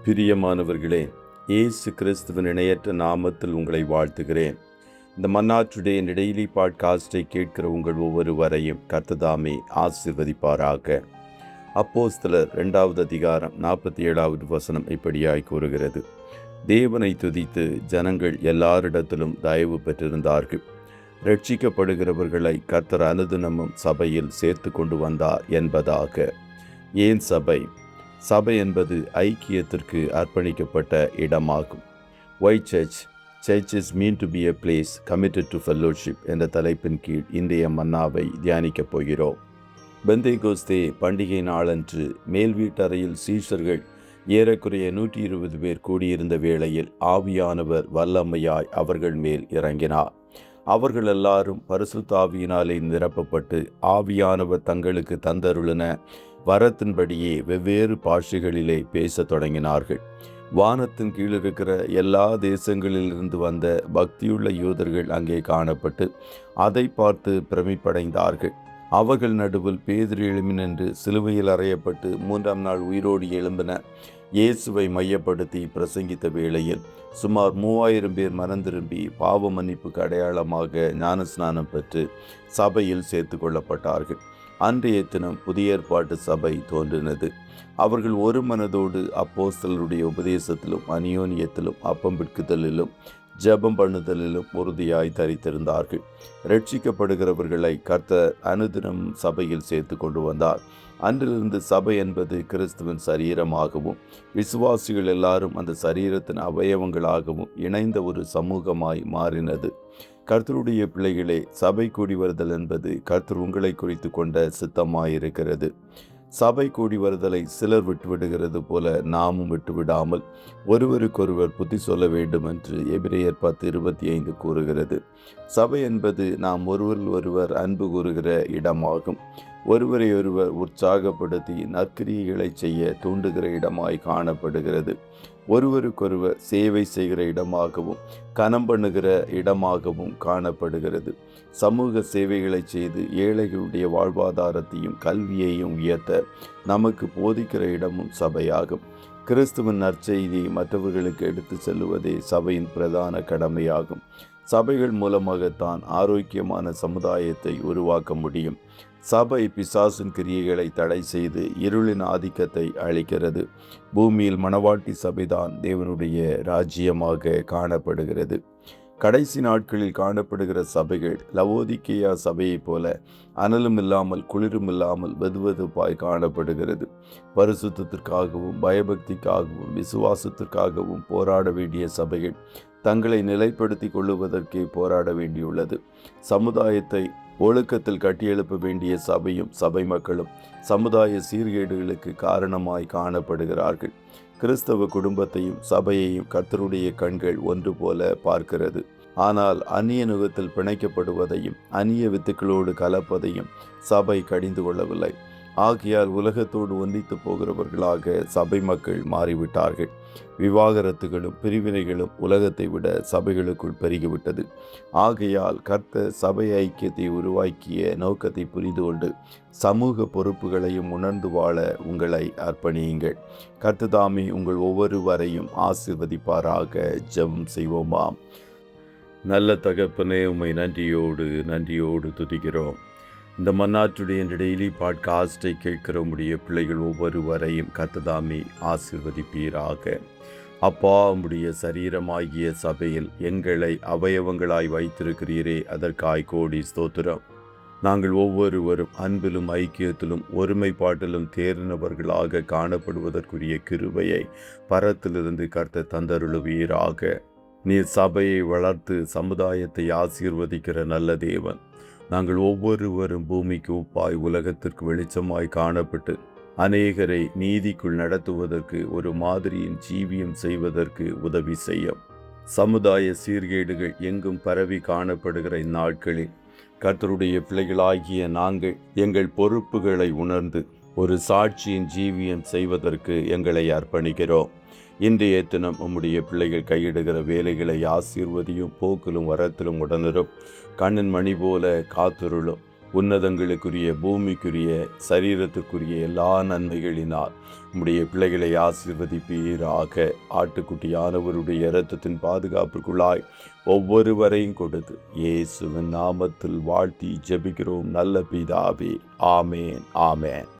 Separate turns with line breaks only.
பிரியமானவர்களே, இயேசு கிறிஸ்துவின் இணையற்ற நாமத்தில் உங்களை வாழ்த்துகிறேன். இந்த மன்னா டுடே டெய்லி பாட்காஸ்டை கேட்கிற உங்கள் ஒவ்வொருவரையும் கர்த்தர் ஆசீர்வதிப்பாராக. அப்போஸ்தலர் 2வது அதிகாரம் 47வது வசனம் இப்படியாய் கூறுகிறது: தேவனை துதித்து ஜனங்கள் எல்லாரிடத்திலும் தயவு பெற்றிருந்தார்கள். ரட்சிக்கப்படுகிறவர்களை கர்த்தர் அனுதினமும் சபையில் சேர்த்து கொண்டு வந்தார் என்பதாக. ஏன் சபை? சபை என்பது ஐக்கியத்திற்கு அர்ப்பணிக்கப்பட்ட இடமாகும். Why church? Church is mean to be a place committed to fellowship என்ற தலைப்பின் கீழ் இன்றைய மன்னாவை தியானிக்கப் போகிறோம். பெந்தேகோஸ்தே பண்டிகை நாளன்று மேல் வீட்டறையில் சீஷர்கள் ஏறக்குறைய 120 பேர் கூடியிருந்த வேளையில் ஆவியானவர் வல்லமையாய் அவர்கள் மேல் இறங்கினார். அவர்கள் எல்லாரும் பரிசுத்த ஆவியினாலே நிரப்பப்பட்டு ஆவியானவர் தங்களுக்கு தந்தருளின வரத்தின்படியே வெவ்வேறு பாஷைகளிலே பேசத் தொடங்கினார்கள். வானத்தின் கீழிருக்கிற எல்லா தேசங்களிலிருந்து வந்த பக்தியுள்ள யூதர்கள் அங்கே காணப்பட்டு அதை பார்த்து பிரமிப்படைந்தார்கள். அவர்கள் நடுவில் பேதுரு எழும்பி நின்று சிலுவையில் அறையப்பட்டு 3ஆம் நாள் உயிரோடு எழும்பின இயேசுவை மையப்படுத்தி பிரசங்கித்த வேளையில் சுமார் 3000 பேர் மனம் திரும்பி பாவ மன்னிப்புக்கு அடையாளமாக ஞானஸ்நானம் பெற்று சபையில் சேர்த்து கொள்ளப்பட்டார்கள். அன்றைய தினம் புதிய ஏற்பாட்டு சபை தோன்றினது. அவர்கள் ஒரு மனதோடு அப்போஸ்தலருடைய உபதேசத்திலும் அந்யோன்யத்திலும் அப்பம் பிட்குதலிலும் ஜெபம் பண்ணுதலிலும் உறுதியாய் தரித்திருந்தார்கள். ரட்சிக்கப்படுகிறவர்களை கர்த்தர் அனுதினம் சபையில் சேர்த்து கொண்டு வந்தார். அன்றிலிருந்து சபை என்பது கிறிஸ்துவின் சரீரமாகவும் விசுவாசிகள் எல்லாரும் அந்த சரீரத்தின் அவயவங்களாகவும் இணைந்த ஒரு சமூகமாய் மாறினது. கர்த்தருடைய பிள்ளைகளே, சபை கூடி வருதல் என்பது கர்த்தர் உங்களை குறித்து கொண்ட சித்தமாயிருக்கிறது. சபை கூடி வருதலை சிலர் விட்டுவிடுகிறது போல நாமும் விட்டுவிடாமல் ஒருவருக்கொருவர் புத்தி சொல்ல வேண்டும் என்று எபிரேயர் 10:25 கூறுகிறது. சபை என்பது நாம் ஒருவர் அன்பு கூறுகிற இடமாகும். ஒருவரை ஒருவர் உற்சாகப்படுத்தி நற்கிரியைகளை செய்ய தூண்டுகிற இடமாய் காணப்படுகிறது. ஒருவருக்கொருவர் சேவை செய்கிற இடமாகவும் கனம் பண்ணுகிற இடமாகவும் காணப்படுகிறது. சமூக சேவைகளை செய்து ஏழைகளுடைய வாழ்வாதாரத்தையும் கல்வியையும் உயர்த்த நமக்கு போதிக்கிற இடமும் சபையாகும். கிறிஸ்துவின் நற்செய்தியை மற்றவர்களுக்கு எடுத்து செல்லுவதே சபையின் பிரதான கடமையாகும். சபைகள் மூலமாகத்தான் ஆரோக்கியமான சமுதாயத்தை உருவாக்க முடியும். சபை பிசாசின் கிரியைகளை தடை செய்து இருளின் ஆதிக்கத்தை அளிக்கிறது. பூமியில் மணவாட்டி சபைதான் தேவனுடைய ராஜ்யமாக காணப்படுகிறது. கடைசி நாட்களில் காணப்படுகிற சபைகள் லவோதிக்கேயா சபையைப் போல அனலும் இல்லாமல் குளிரும் இல்லாமல் வெதுவெதுப்பாய் காணப்படுகிறது. பரிசுத்தத்திற்காகவும் பயபக்திக்காகவும் விசுவாசத்திற்காகவும் போராட வேண்டிய சபைகள் தங்களை நிலைப்படுத்தி கொள்ளுவதற்கே போராட வேண்டியுள்ளது. சமுதாயத்தை ஒழுக்கத்தில் கட்டியெழுப்ப வேண்டிய சபையும் சபை மக்களும் சமுதாய சீர்கேடுகளுக்கு காரணமாய் காணப்படுகிறார்கள். கிறிஸ்தவ குடும்பத்தையும் சபையையும் கர்த்தருடைய கண்கள் ஒன்று போல பார்க்கிறது. ஆனால் அந்நிய நுகத்தில் பிணைக்கப்படுவதையும் அந்நிய வித்துக்களோடு கலப்பதையும் சபை கடிந்து கொள்ளவில்லை. ஆகையால் உலகத்தோடு ஒன்றித்து போகிறவர்களாக சபை மக்கள் மாறிவிட்டார்கள். விவாகரத்துகளும் பிரிவினைகளும் உலகத்தை விட சபைகளுக்குள் பெருகிவிட்டது. ஆகையால் கர்த்தர் சபை ஐக்கியத்தை உருவாக்கிய நோக்கத்தை புரிந்து கொண்டு சமூக பொறுப்புகளையும் உணர்ந்து வாழ உங்களை அர்ப்பணியுங்கள். கர்த்தர் தாமே உங்கள் ஒவ்வொருவரையும் ஆசீர்வதிப்பாராக. ஜெபம் செய்வோமாம். நல்ல தகப்பனே, உம்மை நன்றியோடு துதிக்கிறோம். இந்த மன்னா டுடே டெய்லி பாட்காஸ்டை கேட்கிற உம்முடைய பிள்ளைகள் ஒவ்வொருவரையும் கர்த்தர் ஆசீர்வதிப்பீராக. அப்பா, உம்முடைய சரீரமாகிய சபையில் எங்களை அவயவங்களாய் வைத்திருக்கிறீரே, அதற்காய் கோடி ஸ்தோத்திரம். நாங்கள் ஒவ்வொருவரும் அன்பிலும் ஐக்கியத்திலும் ஒருமைப்பாட்டிலும் தேர்ந்தவர்களாக காணப்படுவதற்குரிய கிருபையை பரத்திலிருந்து கர்த்தர் தந்தருளுவீராக. நீர் சபையை வளர்த்து சமுதாயத்தை ஆசீர்வதிக்கிற நல்ல தேவன். நாங்கள் ஒவ்வொருவரும் பூமிக்கு உப்பாய் உலகத்திற்கு வெளிச்சமாய் காணப்பட்டு அநேகரை நீதிக்குள் நடத்துவதற்கு ஒரு மாதிரியின் ஜீவியம் செய்வதற்கு உதவி செய்யும். சமுதாய சீர்கேடுகள் எங்கும் பரவி காணப்படுகிற இந்நாட்களில் கர்த்தருடைய பிள்ளைகளாகிய நாங்கள் எங்கள் பொறுப்புகளை உணர்ந்து ஒரு சாட்சியின் ஜீவியம் செய்வதற்கு எங்களை அர்ப்பணிக்கிறோம். இன்றைய தினம் உம்முடைய பிள்ளைகள் கையிடுகிற வேலைகளை ஆசீர்வதியும். போக்கிலும் வரத்திலும் உடனிரும். கண்ணின் மணி போல காத்துருளும். உன்னதங்களுக்குரிய பூமிக்குரிய சரீரத்துக்குரிய எல்லா நன்மைகளினால் உம்முடைய பிள்ளைகளை ஆசீர்வதிப்பீராக. ஆட்டுக்குட்டியானவருடைய இரத்தத்தின் பாதுகாப்புக்குள்ளாய் ஒவ்வொருவரையும் கொடுத்து இயேசுவின் நாமத்தில் வாழ்த்தி ஜெபிக்கிறோம் நல்ல பிதாவே. ஆமேன், ஆமேன்.